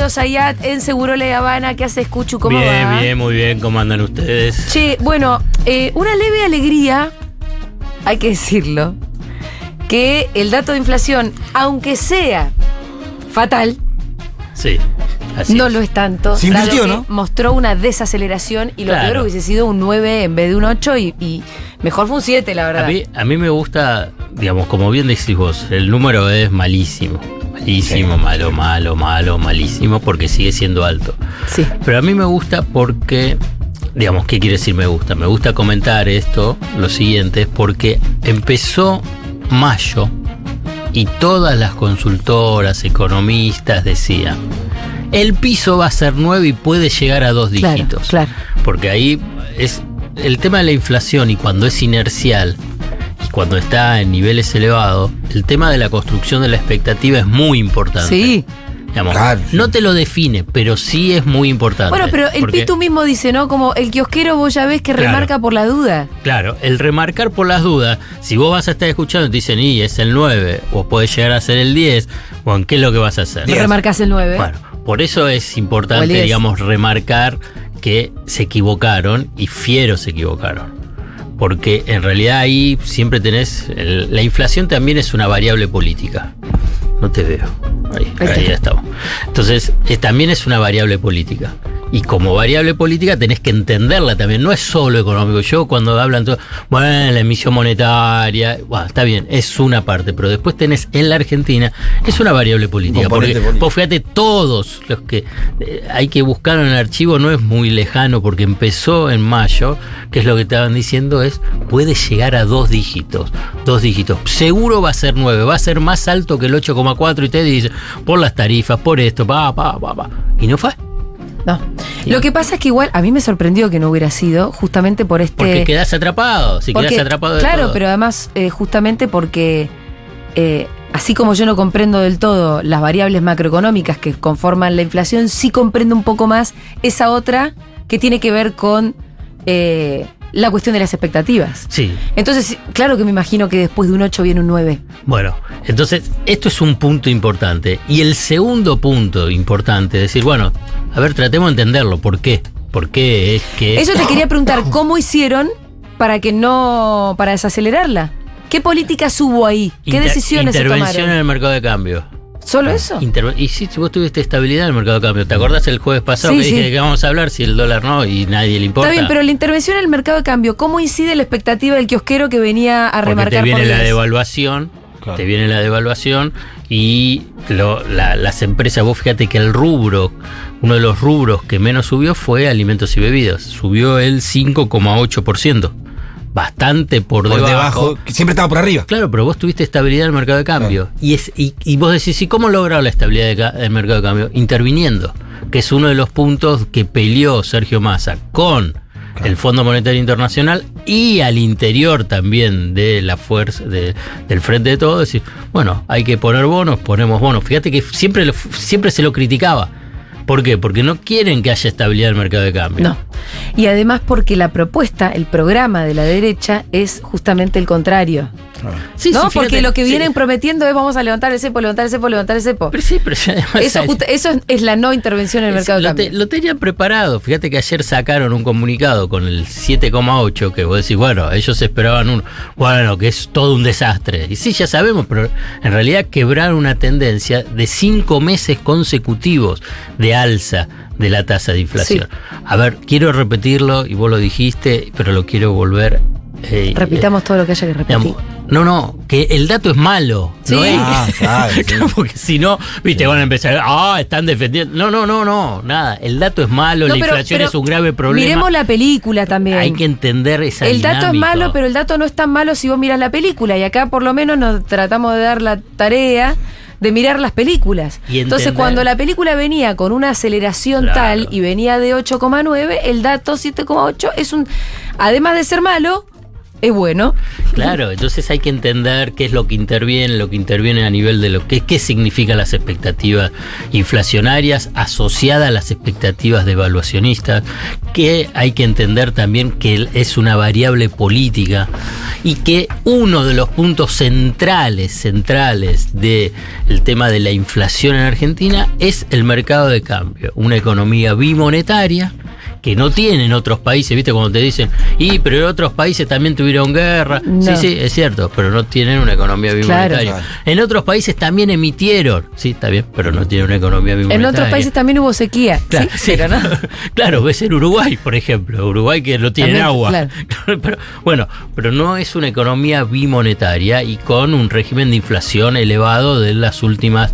Aldo Zayat en Seguro La Habana. ¿Qué haces, Cuchu? ¿Cómo va? Bien, muy bien. ¿Cómo andan ustedes? Che, bueno, una leve alegría, hay que decirlo, que el dato de inflación, aunque sea fatal, Sí, así no es. lo es tanto. Se dado invirtió, que ¿no? mostró una desaceleración y lo Claro. peor hubiese sido un 9 en vez de un 8 y mejor fue un 7, la verdad. A mí me gusta, digamos, como bien decís vos, el número es malísimo. Malísimo, malo, malísimo, porque sigue siendo alto. Sí. Pero a mí me gusta porque, digamos, ¿qué quiere decir me gusta? Me gusta comentar esto, lo siguiente, porque empezó mayo y todas las consultoras, economistas decían, el piso va a ser 9 y puede llegar a 2 Claro, dígitos. claro. Porque ahí es el tema de la inflación y cuando es inercial y cuando está en niveles elevados, el tema de la construcción de la expectativa es muy importante. Sí. Digamos, Claro. no te lo define, pero sí es muy importante. Bueno, pero el Porque, Pitu mismo dice, ¿no? Como el kiosquero vos ya ves que Claro. remarca por la duda. Claro, el remarcar por las dudas, si vos vas a estar escuchando y te dicen, y es el 9, o puede llegar a ser el 10, bueno, ¿qué es lo que vas a hacer? Diez. Remarcas el 9. Bueno, por eso es O el importante, 10. digamos, remarcar que se equivocaron y fieros se equivocaron. Porque en realidad ahí siempre tenés, la inflación también es una variable política. No te veo. Ahí estamos. Entonces, también es una variable política. Y como variable política tenés que entenderla también. No es solo económico. Yo cuando hablan todo, bueno, la emisión monetaria, bueno, está bien, es una parte. Pero después tenés en la Argentina, es una variable política. Componente Porque político. vos fíjate, todos los que hay que buscar en el archivo no es muy lejano porque empezó en mayo, que es lo que estaban diciendo, es puede llegar a 2 dígitos. 2 dígitos. Seguro va a ser 9, va a ser más alto que el 8,4 y te dice, por las tarifas, por esto, y no fue. No. Lo que pasa es que igual a mí me sorprendió que no hubiera sido, justamente por este. Porque quedás atrapado, si porque- quedás atrapado de claro, todo. pero además, justamente porque así como yo no comprendo del todo las variables macroeconómicas que conforman la inflación, sí comprendo un poco más esa otra que tiene que ver con la cuestión de las expectativas. Sí. Entonces, claro que me imagino que después de un 8 viene un 9. Bueno, entonces esto es un punto importante. Y el segundo punto importante es decir, bueno, a ver, tratemos de entenderlo. ¿Por qué? ¿Por qué es que...? Eso te quería preguntar, ¿cómo hicieron para desacelerarla? ¿Qué políticas hubo ahí? ¿Qué decisiones se Intervención en tomaron? el mercado de cambio. ¿Solo eso? Y si vos tuviste estabilidad en el mercado de cambio. ¿Te acordás el jueves pasado Sí, que dije sí. que vamos a hablar si el dólar no y nadie le importa? Está bien, pero la intervención en el mercado de cambio, ¿cómo incide la expectativa del kiosquero que venía a Porque remarcar te viene por la 10? devaluación, Claro. te viene la devaluación y las empresas, vos fíjate que uno de los rubros que menos subió fue alimentos y bebidas. Subió el 5,8%. Bastante por debajo. Que siempre estaba por arriba. Claro, pero vos tuviste estabilidad en el mercado de cambio. Y vos decís, ¿y cómo lograron la estabilidad del mercado de cambio? Interviniendo, que es uno de los puntos que peleó Sergio Massa con el Fondo Monetario Internacional y al interior también de la fuerza del Frente de Todos. Decir, bueno, hay que poner bonos, ponemos bonos. Fíjate que siempre se lo criticaba. ¿Por qué? Porque no quieren que haya estabilidad en el mercado de cambio. No. Y además porque la propuesta, el programa de la derecha es justamente el contrario. Sí, ¿No? sí, fíjate, Porque lo que sí. vienen prometiendo es vamos a levantar el cepo, levantar el cepo, levantar el cepo. Pero sí, pero además Eso es la no intervención en el mercado de cambio. Lo tenían preparado. Fíjate que ayer sacaron un comunicado con el 7,8 que vos decís, bueno, ellos esperaban que es todo un desastre. Y sí, ya sabemos, pero en realidad quebraron una tendencia de 5 meses consecutivos de alza de la tasa de inflación. Sí. A ver, quiero repetirlo y vos lo dijiste, pero lo quiero volver. Repitamos todo lo que haya que repetir. Digamos, no, que el dato es malo. Sí. No es. Claro, sí. Porque si no, viste, van a empezar, están defendiendo. No, nada. El dato es malo, No, la pero inflación es un grave problema. Miremos la película también. Hay que entender esa El dato es dinámica. malo, pero el dato no es tan malo si vos miras la película. Y acá por lo menos nos tratamos de dar la tarea de mirar las películas. Y Entonces, entender. cuando la película venía con una aceleración Claro. tal y venía de 8,9, el dato 7,8 es además de ser malo, es bueno. Claro, entonces hay que entender qué es lo que interviene a nivel de qué significan las expectativas inflacionarias asociadas a las expectativas devaluacionistas, que hay que entender también que es una variable política y que uno de los puntos centrales del tema de la inflación en Argentina es el mercado de cambio, una economía bimonetaria que no tienen otros países, ¿viste? Cuando te dicen, pero en otros países también tuvieron guerra. No. Sí, es cierto, pero no tienen una economía bimonetaria. Claro. En otros países también emitieron, sí, está bien, pero no tienen una economía bimonetaria. En otros países también hubo sequía. Claro, sí, pero no. Claro, ves en Uruguay, por ejemplo, Uruguay que no tiene También, agua. claro. Pero no es una economía bimonetaria y con un régimen de inflación elevado en las últimas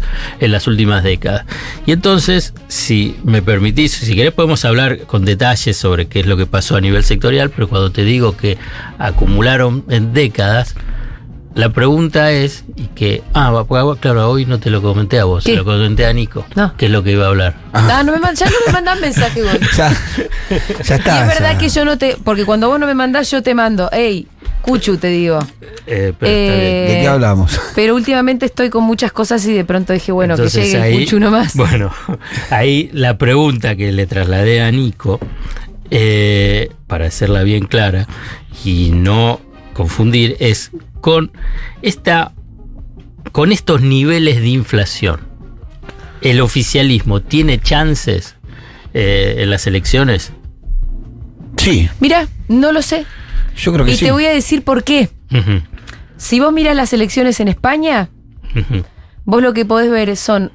décadas. Y entonces, si me permitís, si querés podemos hablar con detalles sobre qué es lo que pasó a nivel sectorial, pero cuando te digo que acumularon en décadas, la pregunta es, claro, hoy no te lo comenté a vos, ¿Qué? se lo comenté a Nico, No. que es lo que iba a hablar. Ya no me mandan mensaje, vos. Ya está. Y es verdad que yo no te... Porque cuando vos no me mandás, yo te mando. Ey, Cuchu, te digo. Pero está bien. ¿De qué hablamos? Pero últimamente estoy con muchas cosas y de pronto dije, bueno, Entonces, que llegue ahí, el Cuchu nomás. Bueno, ahí la pregunta que le trasladé a Nico, para hacerla bien clara y no confundir, es con estos niveles de inflación. ¿El oficialismo tiene chances en las elecciones? Sí, Mira, no lo sé. yo creo que Y sí. te voy a decir por qué. Ujú, Si vos miras las elecciones en España, ujú. vos lo que podés ver son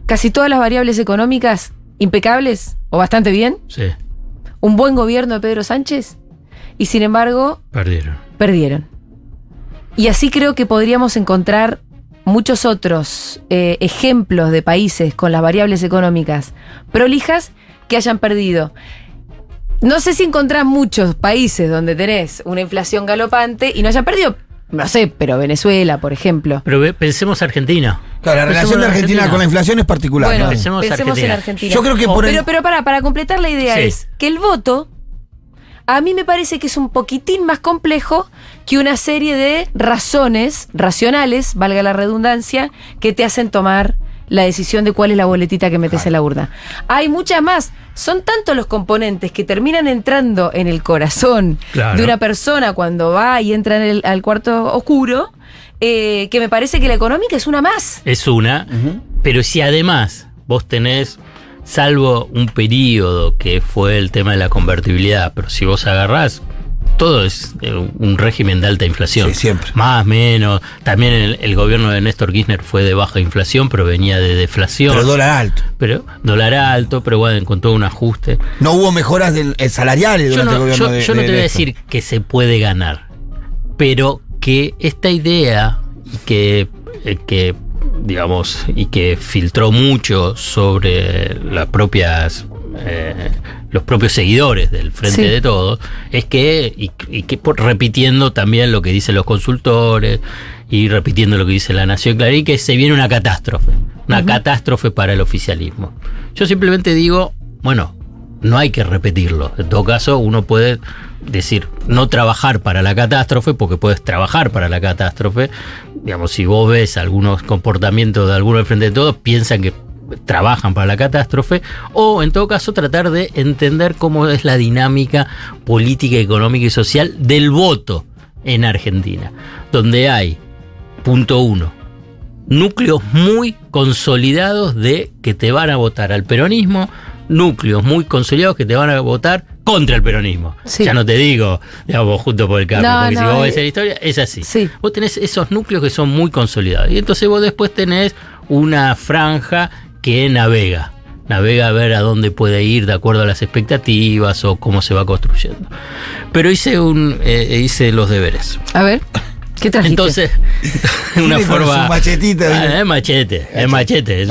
casi todas las variables económicas impecables o bastante bien, Sí, un buen gobierno de Pedro Sánchez, y sin embargo perdieron. Y así creo que podríamos encontrar muchos otros ejemplos de países con las variables económicas prolijas que hayan perdido. No sé si encontrás muchos países donde tenés una inflación galopante y no hayan perdido. No sé, pero Venezuela, por ejemplo. Pero pensemos Argentina. Claro, la relación de Argentina con la inflación es particular. Bueno, ¿no? Pensemos pensemos en Argentina. Argentina. Yo creo que por el- Pero para completar la idea Sí. es que el voto, a mí me parece que es un poquitín más complejo que una serie de razones racionales, valga la redundancia, que te hacen tomar la decisión de cuál es la boletita que metes en la urna. Hay muchas más. Son tantos los componentes que terminan entrando en el corazón Claro. de una persona cuando va y entra al cuarto oscuro, que me parece que la económica es una más. Es una, pero si además vos tenés, salvo un periodo que fue el tema de la convertibilidad, pero si vos agarrás, todo es un régimen de alta inflación. Sí, siempre. Más, menos. También el gobierno de Néstor Kirchner fue de baja inflación, pero venía de deflación. Pero dólar alto. Pero dólar alto, pero bueno, con todo un ajuste. No hubo mejoras salariales Yo durante el no, gobierno yo no te voy a decir que se puede ganar, pero que esta idea y que digamos, y que filtró mucho sobre las propias los propios seguidores del Frente Sí. de Todos, es que, repitiendo también lo que dicen los consultores y repitiendo lo que dice La Nación, Clarín, que se viene una catástrofe para el oficialismo. Yo simplemente digo, bueno, no hay que repetirlo. En todo caso, uno puede decir, no trabajar para la catástrofe, porque puedes trabajar para la catástrofe. Digamos, si vos ves algunos comportamientos de algunos del Frente de Todos, piensan que trabajan para la catástrofe, o en todo caso tratar de entender cómo es la dinámica política, económica y social del voto en Argentina, donde hay, punto uno, núcleos muy consolidados de que te van a votar al peronismo, núcleos muy consolidados que te van a votar contra el peronismo. Sí. Ya no te digo, digamos, junto por el cambio, No, porque no, si vos ves la historia, es así. Sí. Vos tenés esos núcleos que son muy consolidados. Y entonces vos después tenés una franja que navega a ver a dónde puede ir de acuerdo a las expectativas o cómo se va construyendo. Pero hice los deberes. A ver, ¿qué trajiste? Entonces, una Con forma. su machetita, ¿viste? Es machete. Es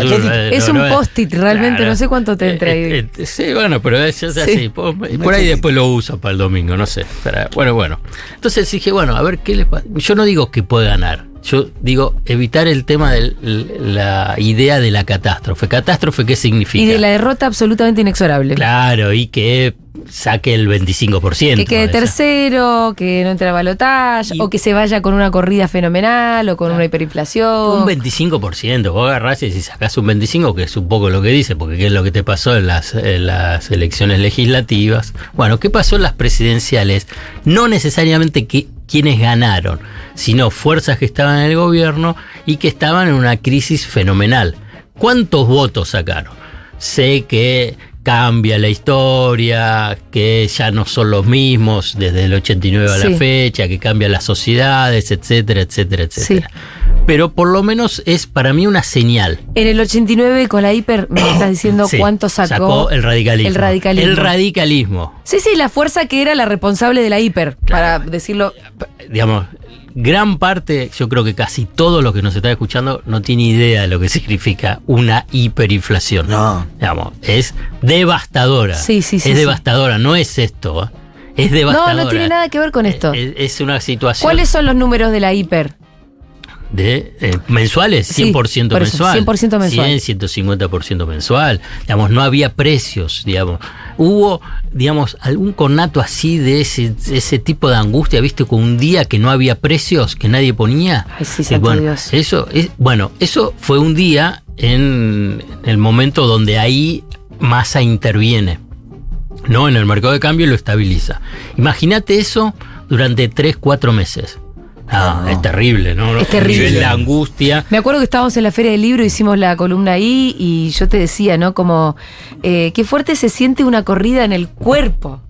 Es un post-it, realmente, claro. no sé cuánto te entra ahí. Sí, bueno, pero es así. Sí. Por ahí después lo uso para el domingo, no sé. Pero, bueno. Entonces dije, bueno, a ver qué les pasa. Yo no digo que puede ganar. Yo digo evitar el tema de la idea de la catástrofe. ¿Catástrofe qué significa? Y de la derrota absolutamente inexorable. Claro, y que saque el 25%. Que quede tercero, que no entre a balotaje, o que se vaya con una corrida fenomenal, o con una hiperinflación. Un 25%, vos agarrás y si sacás un 25%, que es un poco lo que dice, porque qué es lo que te pasó en las elecciones legislativas. Bueno, ¿qué pasó en las presidenciales? No necesariamente quienes ganaron, sino fuerzas que estaban en el gobierno y que estaban en una crisis fenomenal. ¿Cuántos votos sacaron? Sé que cambia la historia, que ya no son los mismos desde el 89 a la fecha, que cambian las sociedades, etcétera, etcétera, etcétera. Sí. Pero por lo menos es para mí una señal. En el 89 con la hiper, me estás diciendo cuánto sacó el radicalismo. El radicalismo. Sí, la fuerza que era la responsable de la hiper, para decirlo. Digamos, gran parte, yo creo que casi todo lo que nos está escuchando no tiene idea de lo que significa una hiperinflación. No. Digamos, es devastadora. Sí. Es devastadora, no es esto. Es devastadora. No tiene nada que ver con esto. Es una situación. ¿Cuáles son los números de la hiper? Mensuales, 100% mensual. 100% mensual. 100, 150% mensual. Digamos, no había precios, digamos. Hubo, digamos, algún conato así de ese tipo de angustia, ¿viste? Con un día que no había precios, que nadie ponía. Ay, sí, santo Dios. Eso fue un día en el momento donde ahí Massa interviene, ¿no? En el mercado de cambio lo estabiliza. Imagínate eso durante 3-4 meses. Es terrible, ¿no? Es terrible. La angustia. Me acuerdo que estábamos en la Feria del Libro, hicimos la columna ahí y yo te decía, ¿no? Como, qué fuerte se siente una corrida en el cuerpo.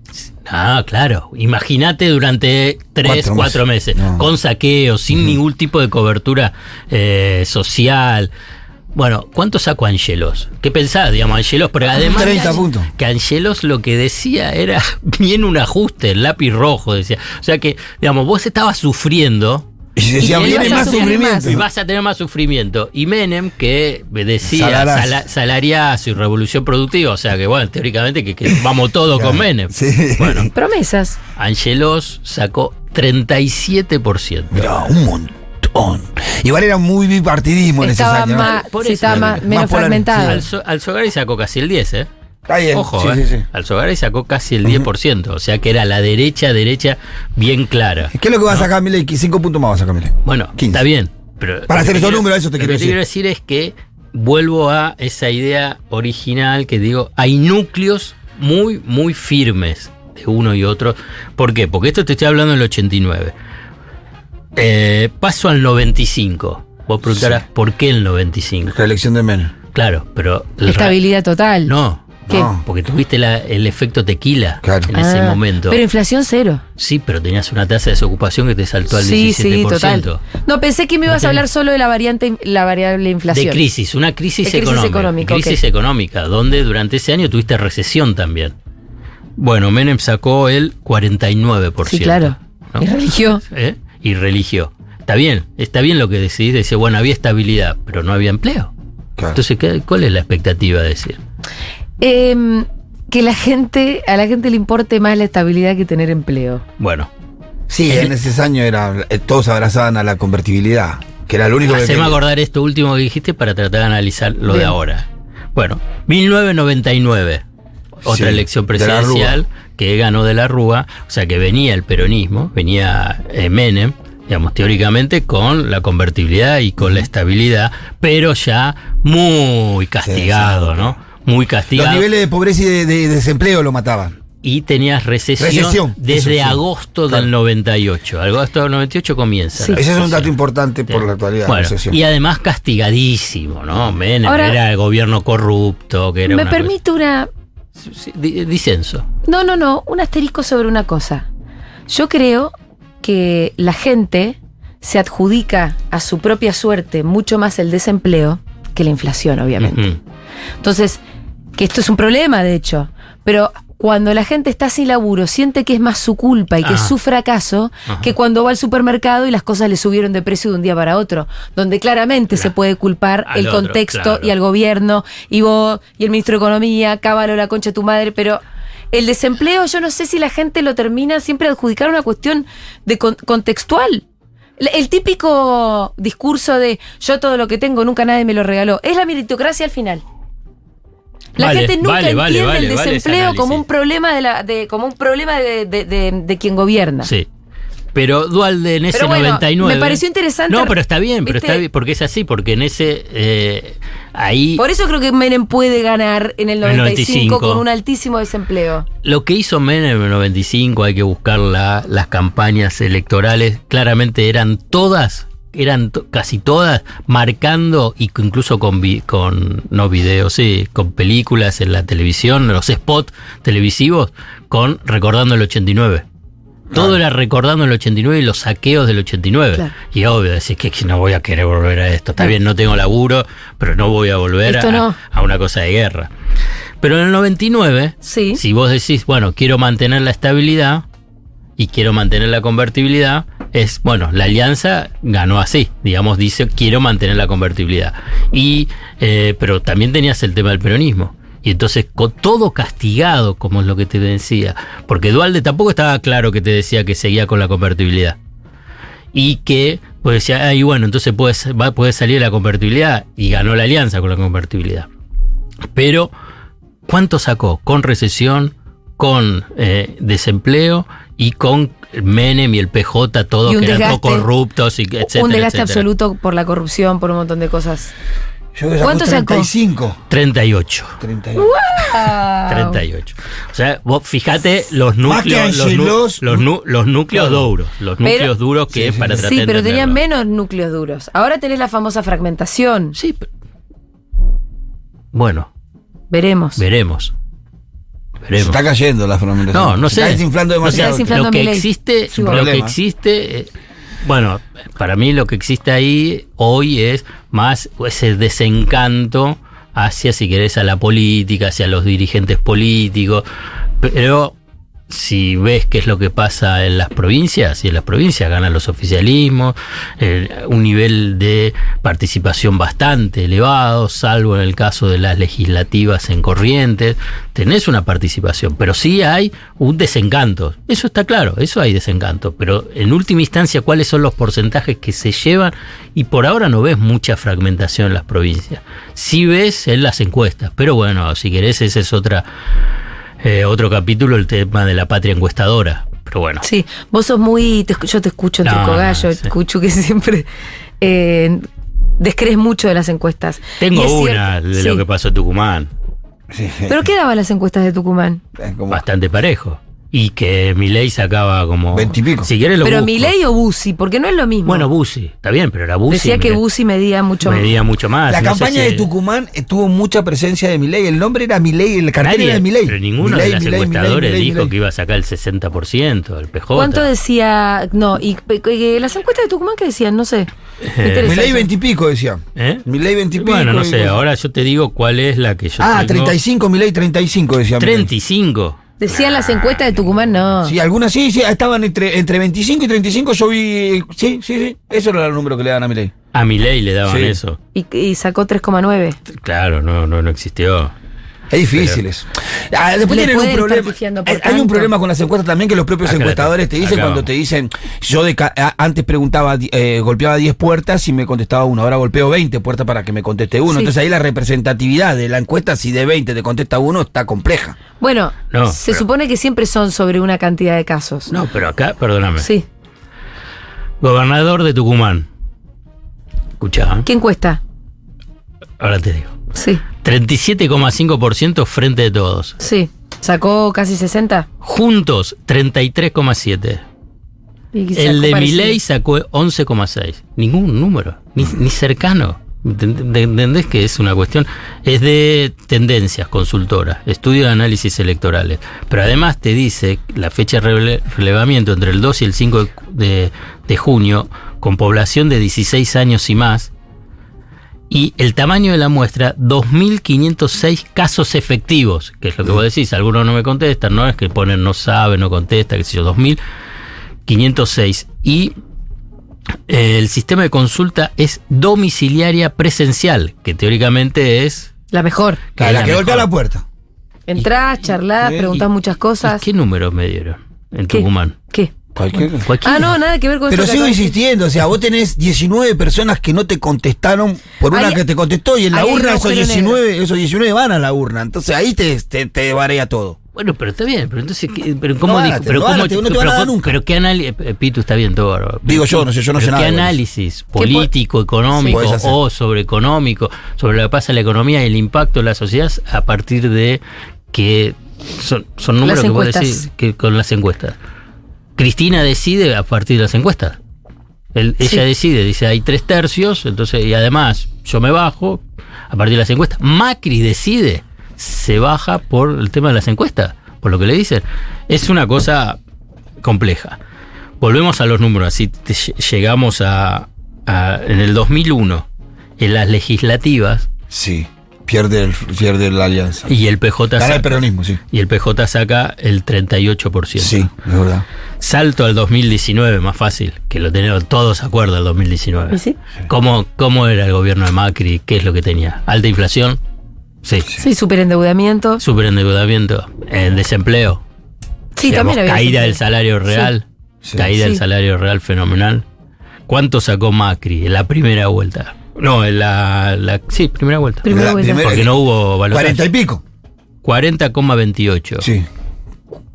Claro. Imagínate durante 3-4 meses, con saqueos, sin ningún tipo de cobertura social. Bueno, ¿cuánto sacó Angelos? ¿Qué pensás, digamos, Angelos? Pero además 30 puntos. Que Angelos lo que decía era bien un ajuste, el lápiz rojo, decía. O sea que, digamos, vos estabas sufriendo. Y decía, viene más sufrimiento. Y vas a tener más sufrimiento. Y Menem, que decía salariazo y revolución productiva, o sea que, bueno, teóricamente que vamos todos con Menem. Sí. Bueno, promesas. Angelos sacó 37%. Mirá, un montón. Igual era muy bipartidismo en ese año. Estaba menos fragmentado. Alzogari sacó casi el 10%, Está bien. Ojo, sí. Alzogari sacó casi el 10%, o sea que era la derecha bien clara. ¿Qué es lo que va a sacar Milei? 5 puntos más va a sacar Milei. Bueno, 15. Está bien. Pero para hacer esos números, eso te quiero decir. Lo que quiero decir es que vuelvo a esa idea original que digo, hay núcleos muy, muy firmes de uno y otro. ¿Por qué? Porque esto te estoy hablando del 89. Paso al 95. Vos preguntarás, ¿por qué el 95? Reelección de Menem. Claro, pero... Estabilidad total. No, porque tuviste el efecto tequila en ese momento. Pero inflación cero. Sí, pero tenías una tasa de desocupación que te saltó al 17%. Sí, total. No, pensé que me ibas a hablar solo de la variable inflación. De crisis, una crisis económica. Crisis económica, donde durante ese año tuviste recesión también. Bueno, Menem sacó el 49%. Sí, claro. ¿No? Y religió. Está bien lo que decís, dice, bueno, había estabilidad, pero no había empleo. Claro. Entonces, ¿cuál es la expectativa de decir? Que a la gente le importe más la estabilidad que tener empleo. Bueno. Sí, en ese año todos abrazaban a la convertibilidad, que era lo único que... Haceme acordar esto último que dijiste para tratar de analizar lo de ahora. Bueno, 1999, otra elección presidencial que ganó de la Rúa, o sea que venía el peronismo, venía Menem, digamos, teóricamente con la convertibilidad y con la estabilidad, pero ya muy castigado, ¿no? Muy castigado. Los niveles de pobreza y de desempleo lo mataban. Y tenías recesión desde agosto del 98. Agosto del 98 comienza. Sí. Ese es un dato importante por la actualidad. Bueno, y además castigadísimo, ¿no? Menem era el gobierno corrupto. Que era me permite una... disenso. No, un asterisco sobre una cosa. Yo creo que la gente se adjudica a su propia suerte mucho más el desempleo que la inflación, obviamente. Entonces, que esto es un problema, de hecho, pero cuando la gente está sin laburo, siente que es más su culpa y que es su fracaso que cuando va al supermercado y las cosas le subieron de precio de un día para otro, donde claramente se puede culpar el contexto y al gobierno, y vos y el ministro de Economía, cábalo la concha de tu madre, pero el desempleo yo no sé si la gente lo termina siempre adjudicar a una cuestión de contextual. El típico discurso de yo todo lo que tengo nunca nadie me lo regaló, es la meritocracia al final. La gente nunca entiende el ese desempleo como análisis. un problema de quien gobierna. Sí. Pero Duhalde en ese Pero bueno, 99. me pareció interesante. No, pero está bien, ¿viste? porque es así, porque en ese ahí Por eso creo que Menem puede ganar en el 95 con 95. un altísimo desempleo. lo que hizo Menem en el 95, hay que buscar las campañas electorales, claramente eran casi todas marcando, y incluso con no videos, sí, con películas en la televisión, los spots televisivos, con recordando el 89. Todo era recordando el 89 y los saqueos del 89. Claro. Y obvio, decís que no voy a querer volver a esto. Está bien, no tengo laburo, pero no voy a volver Esto no. a una cosa de guerra. Pero en el 99, Sí. si vos decís, bueno, quiero mantener la estabilidad y quiero mantener la convertibilidad, la alianza ganó así, digamos, dice, quiero mantener la convertibilidad. Pero también tenías el tema del peronismo. Y entonces, con todo castigado, como es lo que te decía, porque Duhalde tampoco estaba claro que te decía que seguía con la convertibilidad. Y que, pues decía, entonces puede salir la convertibilidad, y ganó la alianza con la convertibilidad. Pero, ¿cuánto sacó? Con recesión, con desempleo y con Menem y el PJ, todos Y un que eran desgaste, corruptos, y etcétera. Un desgaste etcétera. absoluto por la corrupción, por un montón de cosas. Yo que ¿Cuánto sacó? 35. 38. 38. 38. O sea, vos fijate los Más que núcleos, Angelos, los núcleos claro. duros. Los núcleos duros que sí, para sí. tratar Sí, de pero tenían entenderlo. menos núcleos duros. Ahora tenés la famosa fragmentación. Sí, bueno, Veremos. veremos. Se está cayendo la fragmentación. No Se sé. está desinflando O sea, demasiado. Se está desinflando lo que Milei. existe, Sí, lo problema. que existe, para mí lo que existe ahí hoy es más ese desencanto hacia, si querés, a la política, hacia los dirigentes políticos. Pero si ves qué es lo que pasa en las provincias, y en las provincias ganan los oficialismos, un nivel de participación bastante elevado, salvo en el caso de las legislativas en Corrientes, tenés una participación, pero sí hay un desencanto, eso está claro, eso hay desencanto, pero en última instancia, ¿cuáles son los porcentajes que se llevan? Y por ahora no ves mucha fragmentación en las provincias, sí ves en las encuestas, pero bueno, si querés, ese es otro capítulo, el tema de la patria encuestadora. Pero bueno. Sí, vos sos muy. Yo te escucho en No, Turco Gallo, sí. escucho que siempre descrees mucho de las encuestas. Tengo Y es una cierto, de sí. lo que pasó en Tucumán, Sí. ¿Pero qué daban las encuestas de Tucumán? Como bastante parejo. Y que Milei sacaba como 20 y pico. Si querés lo ¿Pero busco. Milei o Bussi? Porque no es lo mismo. Bueno, Bussi, está bien, pero era Bussi. Decía que Bussi medía mucho más. medía mucho más. La no sé campaña si- de Tucumán tuvo mucha presencia de Milei. El nombre era Milei, el cartel Nadie, era Milei. pero ninguno Milei, de las Milei, encuestadores Milei, dijo Milei. que iba a sacar el 60%, el PJ. ¿Cuánto decía? No, y las encuestas de Tucumán, ¿qué decían? No sé. Me interesa Milei eso. 20 y pico, decía. ¿Eh? Milei 20 y pico. Bueno, no y sé, cosas. ahora yo te digo cuál es la que yo tengo. 35, Milei 35, decía Milei. 35. Decían las encuestas de Tucumán, no. Sí, algunas sí, estaban entre 25 y 35, yo vi. Sí, eso era el número que le daban a Milei. A Milei le daban Sí. eso. Y sacó 3,9. Claro, no existió. Es difícil eso. Después Le tienen un pueden estar problema. pifiando por Hay un tanto. problema con las encuestas también, que los propios Acá encuestadores te dicen acá cuando vamos. te dicen, yo antes preguntaba, golpeaba 10 puertas y me contestaba uno, ahora golpeo 20 puertas para que me conteste uno. Sí. Entonces ahí la representatividad de la encuesta, si de 20 te contesta uno, está compleja. Bueno, No, se pero- supone que siempre son sobre una cantidad de casos. No, pero acá, perdóname. Sí. Gobernador de Tucumán. Escuchá, ¿Quién cuesta? ahora te digo. Sí, 37,5% frente de todos. sí. ¿Sacó casi 60? Juntos, 33,7%. Y sacó El de parecido. Milei sacó 11,6%. Ningún número, ni cercano. ¿Entendés que es una cuestión? Es de tendencias, consultora, estudio de análisis electorales. Pero además te dice la fecha de relevamiento entre el 2 y el 5 de junio, con población de 16 años y más, y el tamaño de la muestra, 2.506 casos efectivos, que es lo que vos decís, algunos no me contestan, no es que ponen no sabe, no contesta, qué sé yo, 2.506. Y el sistema de consulta es domiciliaria presencial, que teóricamente es... La mejor. La la que golpea mejor. la puerta. Entrás, charlás, Sí. preguntás muchas cosas. ¿Y qué números me dieron en ¿Qué? Tucumán? ¿Qué? Cualquiera. Cualquiera. Ah, no, nada que ver con Pero esto que sigo acabas de decir. insistiendo, o sea, vos tenés 19 personas que no te contestaron por una Ahí- que te contestó y en la ahí hay urna un agujero esos 19 van a la urna. Entonces ahí te barea todo. Bueno, pero está bien, pero entonces, pero ¿cómo No dijo? hágate, Pero no ¿cómo hágate, no te van a dar nunca. Pero qué análisis, Pitu, está bien todo bárbaro. Digo yo, no sé, yo no sé Pero nada ¿qué de análisis político, económico Podés hacer. o sobre económico, sobre lo que pasa en la economía y el impacto en la sociedad a partir de que son números Las que vos encuestas. decís que con las encuestas? Cristina decide a partir de las encuestas. Ella decide, dice hay 3/3, entonces, y además yo me bajo a partir de las encuestas. Macri decide, se baja por el tema de las encuestas, por lo que le dicen. Es una cosa compleja. Volvemos a los números, así llegamos en el 2001, en las legislativas, Sí, pierde la alianza. y el PJ Gana el saca, peronismo, sí. y el PJ saca el 38%. Sí, es verdad. Salto al 2019, más fácil, que lo tenemos todos a acuerdo al 2019. ¿Y sí? ¿Cómo era el gobierno de Macri? ¿Qué es lo que tenía? ¿Alta inflación? Sí. Sí, superendeudamiento. Superendeudamiento, desempleo. Sí, Digamos, también había caída del desempleo. salario real. Sí. Caída del Sí. salario real fenomenal. ¿Cuánto sacó Macri en la primera vuelta? No, en sí, primera vuelta. Primera vuelta. Porque no hubo balotaje. 40 y pico. 40,28. Sí.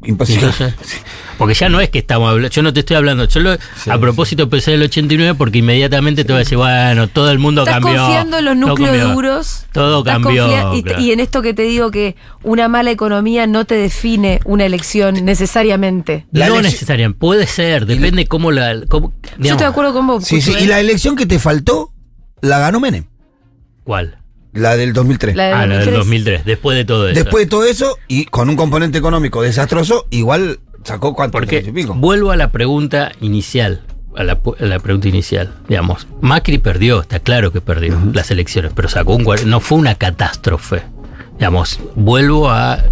Imposible. Entonces, porque ya no es que estamos hablando, yo no te estoy hablando, a propósito empecé el 89 porque inmediatamente te voy a decir, bueno, todo el mundo Estás cambió. confiando en los todo núcleos cambió, duros. Todo Estás cambió. claro. Y en esto que te digo que una mala economía no te define una elección necesariamente. La no elección- necesariamente, puede ser, depende cómo Yo estoy de digamos, acuerdo con vos. Sí, sí. Puchu, Y la elección que te faltó, la ganó Menem. ¿Cuál? La del 2003. La La del 2003. 2003, después de todo eso. Después de todo eso, y con un componente económico desastroso, igual sacó cuánto. Porque y pico. vuelvo a la pregunta inicial. A la pregunta inicial, digamos, Macri perdió, está claro que perdió las elecciones, pero sacó no fue una catástrofe. Digamos, vuelvo a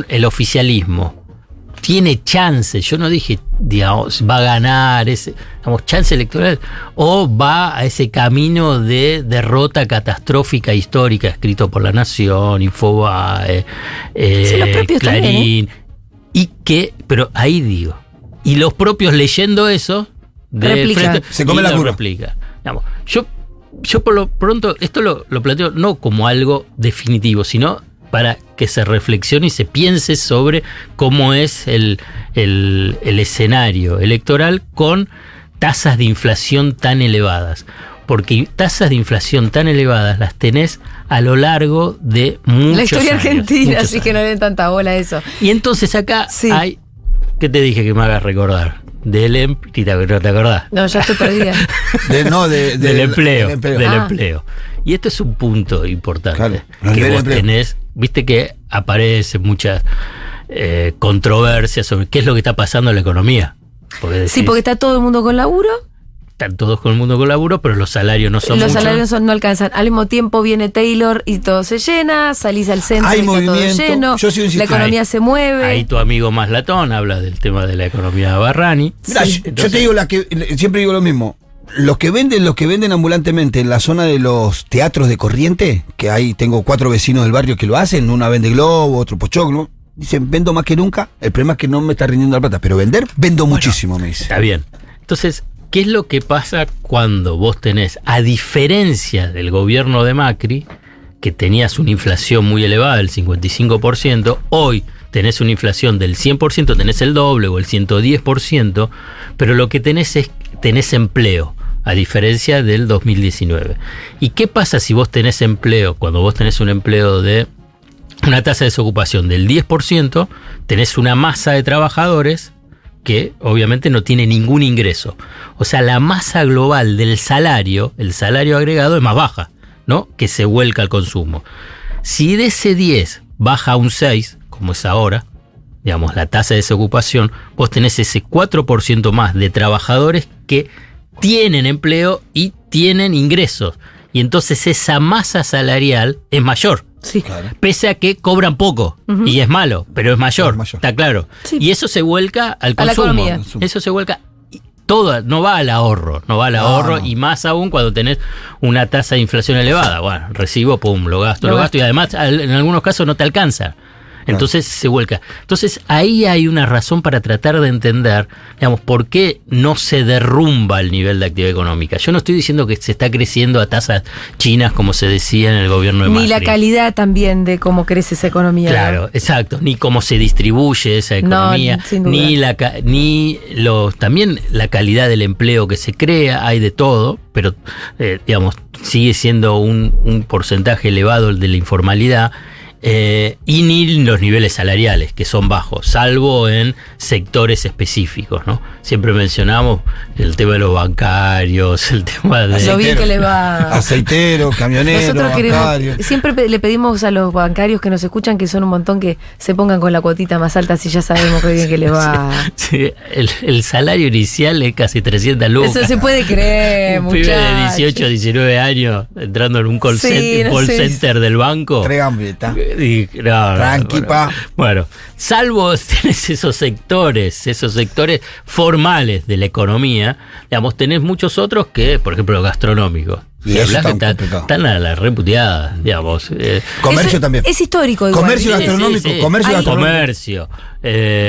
el oficialismo. Tiene chance, yo no dije, digamos, va a ganar ese, digamos, chance electoral, o va a ese camino de derrota catastrófica histórica escrito por La Nación, Infobae, Sí, los propios Clarín, pero ahí digo, y los propios leyendo eso, Replica. Se come y la lo curva. replica. Digamos, yo por lo pronto, esto lo planteo no como algo definitivo, sino para que se reflexione y se piense sobre cómo es el escenario electoral con tasas de inflación tan elevadas. Porque tasas de inflación tan elevadas las tenés a lo largo de muchos La historia años, argentina, muchos así que no años. le den tanta bola a eso. Y entonces acá Sí. hay... ¿Qué te dije que me hagas recordar? ¿No te acordás? No, ya estoy perdida. Del empleo. del Ah. empleo. Y este es un punto importante. Claro, los que niveles vos de empleo. tenés, viste que aparecen muchas controversias sobre qué es lo que está pasando en la economía. Porque decís, Sí, porque está todo el mundo con laburo. están todos con el mundo con laburo, pero los salarios no son Los muchos. salarios no alcanzan. Al mismo tiempo viene Taylor y todo se llena, salís al centro Hay y está todo movimiento. lleno, Yo sigo la insistiendo. economía se mueve. Ahí tu amigo Maslatón habla del tema de la economía de Barrani. Mirá, Sí, yo entonces- te digo siempre digo lo mismo. Los que venden ambulantemente en la zona de los teatros de Corriente, que ahí tengo 4 vecinos del barrio que lo hacen, una vende globo, otro pochoclo. Dicen, vendo más que nunca. El problema es que no me está rindiendo la plata, pero vendo muchísimo, me dice. Está bien. Entonces, ¿qué es lo que pasa cuando vos tenés, a diferencia del gobierno de Macri, que tenías una inflación muy elevada del 55%, hoy tenés una inflación del 100%, tenés el doble o el 110%, pero lo que tenés empleo, a diferencia del 2019. ¿Y qué pasa si vos tenés empleo, cuando vos tenés un empleo de una tasa de desocupación del 10%, tenés una masa de trabajadores que obviamente no tiene ningún ingreso? O sea, la masa global del salario, el salario agregado, es más baja, ¿no? Que se vuelca al consumo. Si de ese 10 baja a un 6, como es ahora, digamos, la tasa de desocupación, vos tenés ese 4% más de trabajadores que tienen empleo y tienen ingresos. Y entonces esa masa salarial es mayor. Sí. Claro. Pese a que cobran poco, y es malo, pero es mayor, Es mayor. está claro. Sí. Y eso se vuelca al A la consumo. economía. Eso se vuelca, todo, no va al ahorro, No. y más aún cuando tenés una tasa de inflación elevada. Bueno, recibo, pum, lo gasto, Lo y además en algunos casos no te alcanza. Entonces se vuelca. Entonces ahí hay una razón para tratar de entender, digamos, por qué no se derrumba el nivel de actividad económica. Yo no estoy diciendo que se está creciendo a tasas chinas como se decía en el gobierno de Macri. Ni la calidad también de cómo crece esa economía. Claro, ¿no? Exacto. Ni cómo se distribuye esa economía, No, sin duda. también la calidad del empleo que se crea, hay de todo, pero digamos, sigue siendo un porcentaje elevado el de la informalidad. Y ni los niveles salariales, que son bajos, salvo en sectores específicos, ¿no? Siempre mencionamos el tema de los bancarios, el tema de... Lo bien que le va. Aceiteros, camioneros, Nosotros bancarios. siempre le pedimos a los bancarios que nos escuchan, que son un montón, que se pongan con la cuotita más alta, si ya sabemos que bien que le va. Sí, el salario inicial es casi 300 lucas. Eso se puede creer, Un pibe de muchachos. 18, 19 años entrando en un call center del banco. Tres gambetas. Tranqui, bueno, salvo tenés esos sectores formales de la economía, digamos, tenés muchos otros que, por ejemplo, los gastronómicos. Y eso Están a la reputeada, digamos. Comercio también. Es histórico igual. Comercio gastronómico, comercio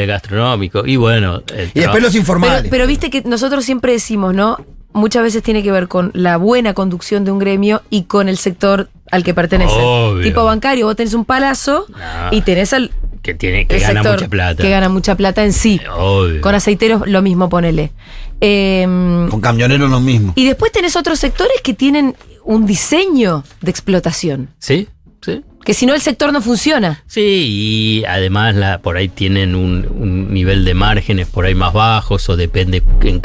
gastronómico. Y bueno. Y después los informales. Pero viste que nosotros siempre decimos, ¿no? Muchas veces tiene que ver con la buena conducción de un gremio y con el sector al que pertenece. Obvio. Tipo bancario, vos tenés un palazo y tenés al que el gana sector mucha plata. que gana mucha plata en sí. Obvio. Con aceiteros lo mismo, ponele. Con camioneros lo mismo. Y después tenés otros sectores que tienen un diseño de explotación. Sí, sí. Que si no el sector no funciona. Sí, y además por ahí tienen un nivel de márgenes por ahí más bajos, o depende en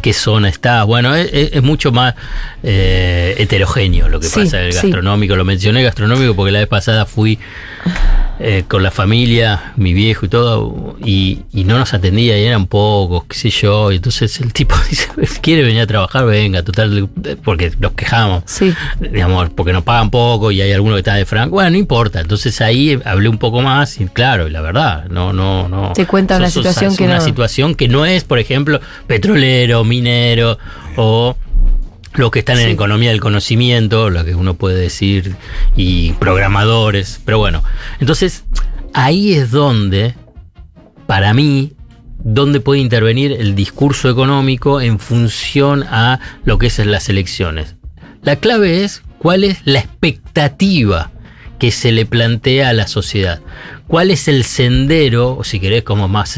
qué zona está. Bueno, es mucho más heterogéneo lo que pasa en el gastronómico. Lo mencioné gastronómico porque la vez pasada fui con la familia, mi viejo y todo, y no nos atendía, y eran pocos, qué sé yo. Y entonces el tipo dice, ¿quiere venir a trabajar? Venga, total, porque nos quejamos. Sí. Digamos, porque nos pagan poco y hay alguno que está de franco. Bueno, no importa. Entonces ahí hablé un poco más y claro, la verdad, no. Te cuenta una situación que no. Una situación que no es, por ejemplo, petrolero, minero o los que están en economía del conocimiento, lo que uno puede decir, y programadores. Pero bueno, entonces ahí es donde, para mí, donde puede intervenir el discurso económico en función a lo que es las elecciones. La clave es cuál es la expectativa que se le plantea a la sociedad. ¿Cuál es el sendero, o si querés como más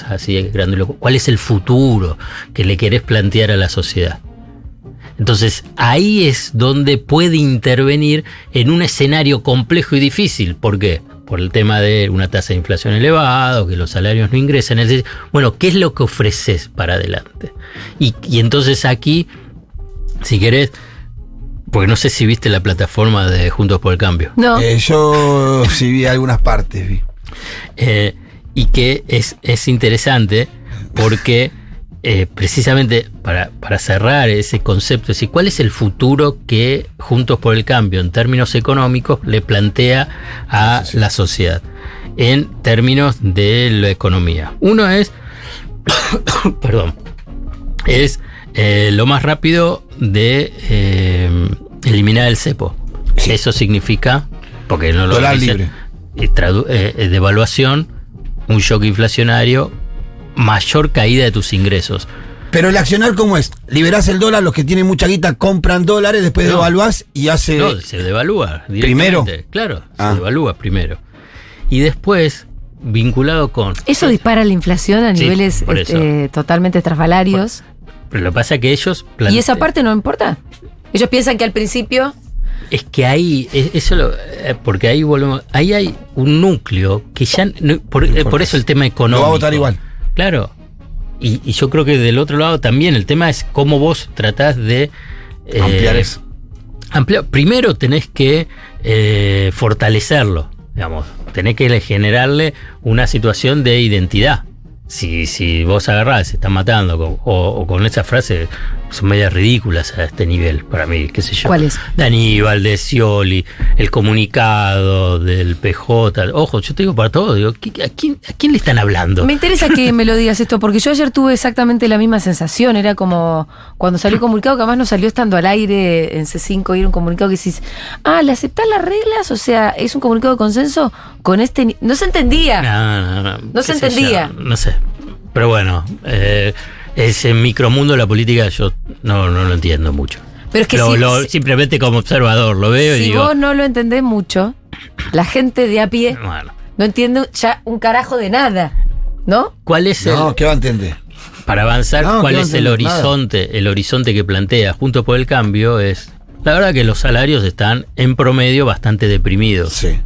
así grandilocuente, cuál es el futuro que le querés plantear a la sociedad? Entonces ahí es donde puede intervenir en un escenario complejo y difícil. ¿Por qué? Por el tema de una tasa de inflación elevada, o que los salarios no ingresan. Bueno, ¿qué es lo que ofreces para adelante? Y entonces aquí, si querés, porque no sé si viste la plataforma de Juntos por el Cambio. No. Yo sí vi algunas partes. Y que es interesante porque precisamente para cerrar ese concepto, es decir, ¿cuál es el futuro que Juntos por el Cambio en términos económicos le plantea a la sociedad en términos de la economía? Uno es, perdón, es lo más rápido de eliminar el cepo. Sí. Eso significa, porque no lo dólar libre, devaluación, un shock inflacionario, mayor caída de tus ingresos. Pero el accionar, ¿cómo es? Liberás el dólar, los que tienen mucha guita compran dólares, después devaluás y hace... No, se devalúa directamente. ¿Primero? Claro, se devalúa primero. Y después, vinculado con... Eso dispara la inflación a niveles totalmente estrafalarios. Pero lo que pasa es que ellos... ¿Y esa parte no importa? Ellos piensan que al principio... Es que ahí, porque ahí volvemos, ahí hay un núcleo que ya... por eso el tema económico. Lo va a votar igual. Claro. Y yo creo que del otro lado también el tema es cómo vos tratás de... ampliar eso. Primero tenés que fortalecerlo, digamos. Tenés que generarle una situación de identidad. si vos agarrás, se están matando, o con esa frase, son medias ridículas a este nivel, para mí, qué sé yo. ¿Cuál es? De Aníbal, de Scioli, el comunicado del PJ. Ojo, yo te digo para todo, digo, ¿a quién le están hablando? Me interesa que me lo digas esto, porque yo ayer tuve exactamente la misma sensación. Era como cuando salió el comunicado, que además no salió estando al aire en C5, y era un comunicado que decís, ¿le aceptás las reglas? O sea, ¿es un comunicado de consenso con este? No se entendía. No se entendía. No sé. Pero bueno, ese micromundo de la política yo no lo entiendo mucho. Pero es que simplemente como observador lo veo y si digo... vos no lo entendés mucho, la gente de a pie no entiende ya un carajo de nada, ¿no? ¿Cuál es ¿qué va a entender? Para avanzar, ¿cuál es el horizonte? Nada. El horizonte que plantea Juntos por el Cambio es... La verdad que los salarios están en promedio bastante deprimidos. Sí.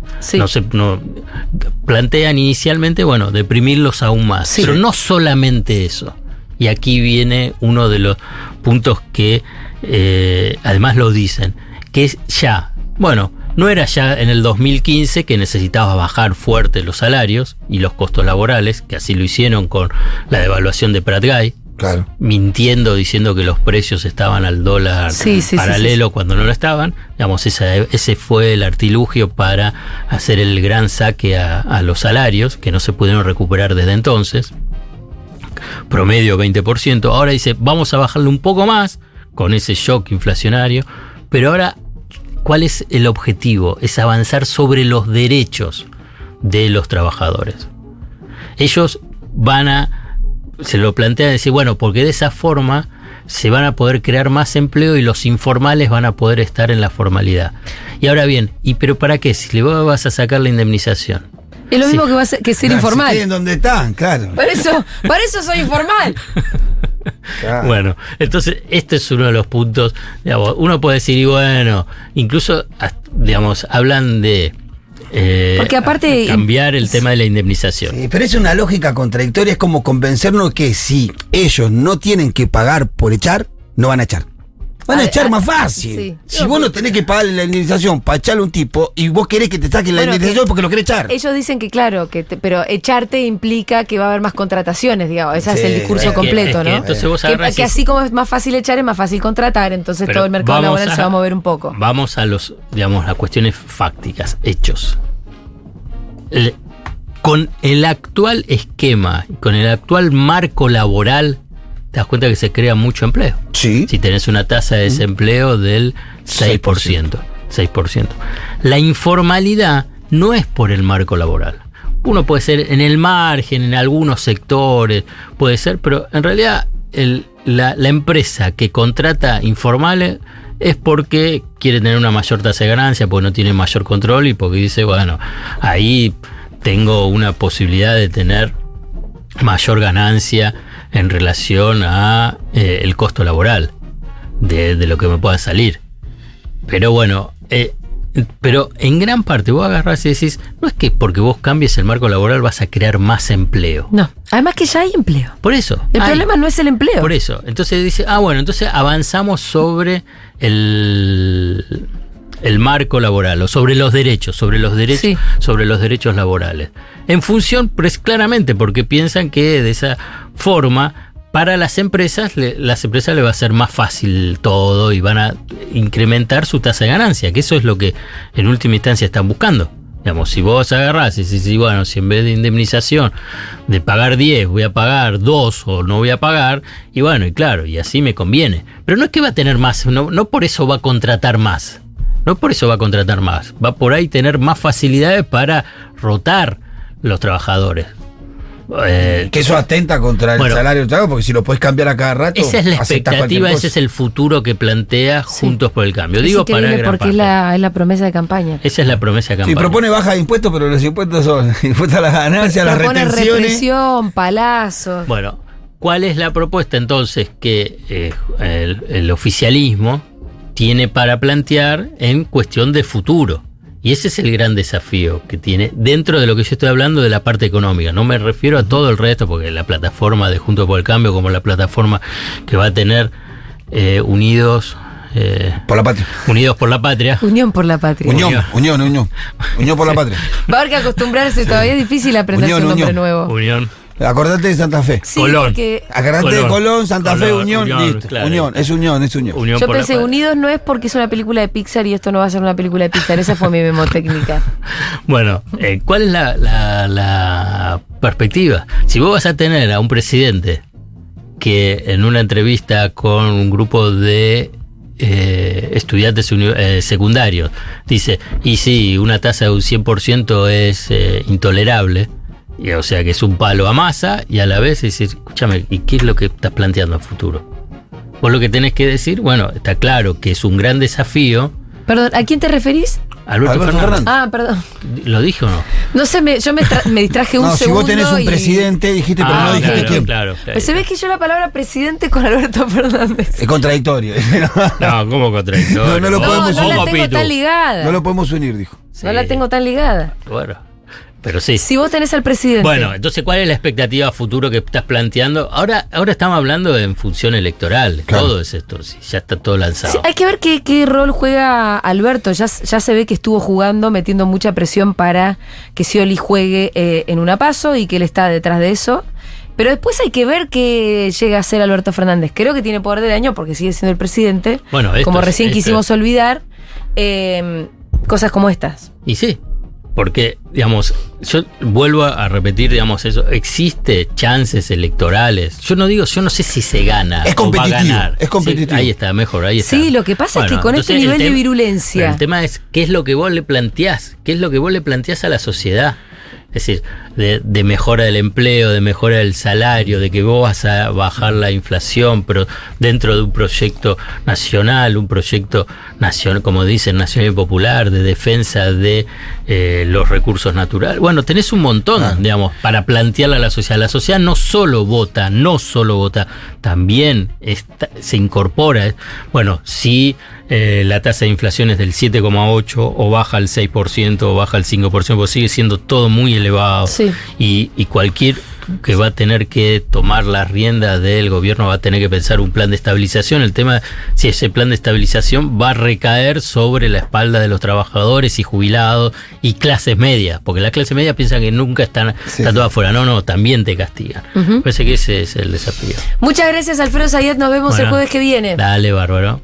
Plantean inicialmente, deprimirlos aún más. Sí. Pero no solamente eso. Y aquí viene uno de los puntos que además lo dicen, que es ya, no era ya en el 2015 que necesitaba bajar fuerte los salarios y los costos laborales, que así lo hicieron con la devaluación de Prat-Gay. Claro. Mintiendo, diciendo que los precios estaban al dólar paralelo cuando no lo estaban. Digamos, ese fue el artilugio para hacer el gran saque a los salarios, que no se pudieron recuperar desde entonces. Promedio 20%. Ahora dice, vamos a bajarle un poco más con ese shock inflacionario. Pero ahora, ¿cuál es el objetivo? Es avanzar sobre los derechos de los trabajadores. Ellos se lo plantean decir, porque de esa forma se van a poder crear más empleo y los informales van a poder estar en la formalidad. Y ahora bien, ¿pero para qué? Si le vas a sacar la indemnización. Es lo mismo que ser informal. Si ¿dónde están? Claro. Para eso soy informal. Claro. Bueno, entonces este es uno de los puntos. Digamos, uno puede decir, incluso, hablan de porque aparte cambiar el tema de la indemnización. Sí, pero es una lógica contradictoria. Es como convencernos que si ellos no tienen que pagar por echar, no van a echar. Van a echar más fácil. Sí. Si vos no tenés que pagarle la indemnización para echarle a un tipo y vos querés que te saquen la indemnización porque lo querés echar. Ellos dicen que claro, pero echarte implica que va a haber más contrataciones, digamos. Ese es el discurso completo, ¿no? Entonces vos que así como es más fácil echar, es más fácil contratar, entonces todo el mercado laboral se va a mover un poco. Vamos a las cuestiones fácticas, hechos. Con el actual esquema, con el actual marco laboral, te das cuenta que se crea mucho empleo. Sí. Si tenés una tasa de desempleo del 6%. 6%. La informalidad no es por el marco laboral. Uno puede ser en el margen, en algunos sectores, puede ser, pero en realidad la empresa que contrata informales es porque quiere tener una mayor tasa de ganancia, porque no tiene mayor control y porque dice, ahí tengo una posibilidad de tener mayor ganancia en relación a el costo laboral de lo que me pueda salir. Pero pero en gran parte vos agarrás y decís, no es que porque vos cambies el marco laboral vas a crear más empleo. No, además que ya hay empleo. Por eso. El problema no es el empleo. Por eso. Entonces dice, entonces avanzamos sobre el marco laboral o sobre los derechos, sobre los derechos laborales. En función, pues claramente, porque piensan que de esa forma para las empresas les va a ser más fácil todo y van a incrementar su tasa de ganancia, que eso es lo que en última instancia están buscando. Digamos, si vos agarrás y decís, si en vez de indemnización de pagar 10 voy a pagar 2 o no voy a pagar, y claro, y así me conviene. Pero no es que va a tener más, no por eso va a contratar más. No por eso va a contratar más. Va por ahí tener más facilidades para rotar los trabajadores. Que eso atenta contra el salario del trabajo, porque si lo puedes cambiar a cada rato. Esa es la expectativa, ese es el futuro que plantea Juntos por el Cambio. Es Digo para gran porque parte. Es la promesa de campaña. Esa es la promesa de campaña. Sí, propone baja de impuestos, pero los impuestos son impuestos a las ganancias, a las retenciones. Represión, palazos. ¿Cuál es la propuesta entonces que el oficialismo tiene para plantear en cuestión de futuro? Y ese es el gran desafío que tiene dentro de lo que yo estoy hablando de la parte económica. No me refiero a todo el resto, porque la plataforma de Juntos por el Cambio, como la plataforma que va a tener Unidos por la Patria. Unidos por la Patria. Unión por la Patria. Unión por la Patria. Va a haber que acostumbrarse, todavía es difícil aprender un nombre nuevo. Unión. Acordate de Santa Fe. Sí, Colón. porque Acordate de Colón, Santa Fe, Colón, Unión, Unión, listo. claro. Unión, es Unión. Unión yo por la pensé, Paz. Unidos no es porque es una película de Pixar y esto no va a ser una película de Pixar. Esa fue mi memotécnica. Bueno, ¿cuál es la perspectiva? Si vos vas a tener a un presidente que en una entrevista con un grupo de estudiantes secundarios dice, y sí, una tasa de un 100% es intolerable, y, o sea que es un palo a Massa, y a la vez decir, escúchame, ¿y qué es lo que estás planteando a futuro? Vos lo que tenés que decir, bueno, está claro que es un gran desafío. Perdón, ¿a quién te referís? Alberto Alberto Fernández. Ah, perdón. ¿Lo dije o no? No sé, yo me distraje un No, si segundo. vos tenés un y- presidente, dijiste, pero no dijiste claro, quién. claro. Pues se ve que yo la palabra presidente con Alberto Fernández. Es contradictorio. No, ¿cómo contradictorio? No lo No, podemos- no la Ojo, tengo Pitu. tan ligada. No lo podemos unir, dijo. No la tengo tan ligada. Bueno, pero sí. Si vos tenés al presidente. Bueno, entonces, ¿cuál es la expectativa a futuro que estás planteando? Ahora estamos hablando en función electoral. Claro. Todo es esto, sí, ya está todo lanzado. Sí, hay que ver qué rol juega Alberto. Ya se ve que estuvo jugando, metiendo mucha presión para que Scioli juegue en una PASO y que él está detrás de eso. Pero después hay que ver qué llega a ser Alberto Fernández. Creo que tiene poder de daño porque sigue siendo el presidente. Bueno, esto como es- recién esto quisimos olvidar, cosas como estas. Y sí, porque, digamos, yo vuelvo a repetir, digamos, eso, existe chances electorales. Yo no sé si se gana. Es o va a competitivo, ganar. es competitivo. Sí, ahí está, mejor, ahí está. Sí, lo que pasa es que con este entonces, nivel de pero virulencia. el tema es, ¿qué es lo que vos le planteás? ¿Qué es lo que vos le planteás a la sociedad? Es decir, de mejora del empleo, de mejora del salario, de que vos vas a bajar la inflación, pero dentro de un proyecto nacional, como dicen, nacional y popular, de defensa de los recursos naturales. Bueno, tenés un montón, digamos, para plantearle a la sociedad. La sociedad no solo vota, también se incorpora. Bueno, si la tasa de inflación es del 7,8 o baja al 6% o baja al 5%, pues sigue siendo todo muy elevado. Sí. Y cualquier que va a tener que tomar las riendas del gobierno va a tener que pensar un plan de estabilización. El tema, si ese plan de estabilización va a recaer sobre la espalda de los trabajadores y jubilados y clases medias, porque las clases medias piensan que nunca están todas afuera. No, también te castigan. Parece que ese es el desafío. Muchas gracias, Alfredo Zayat. Nos vemos el Bueno, jueves que viene. Dale, bárbaro.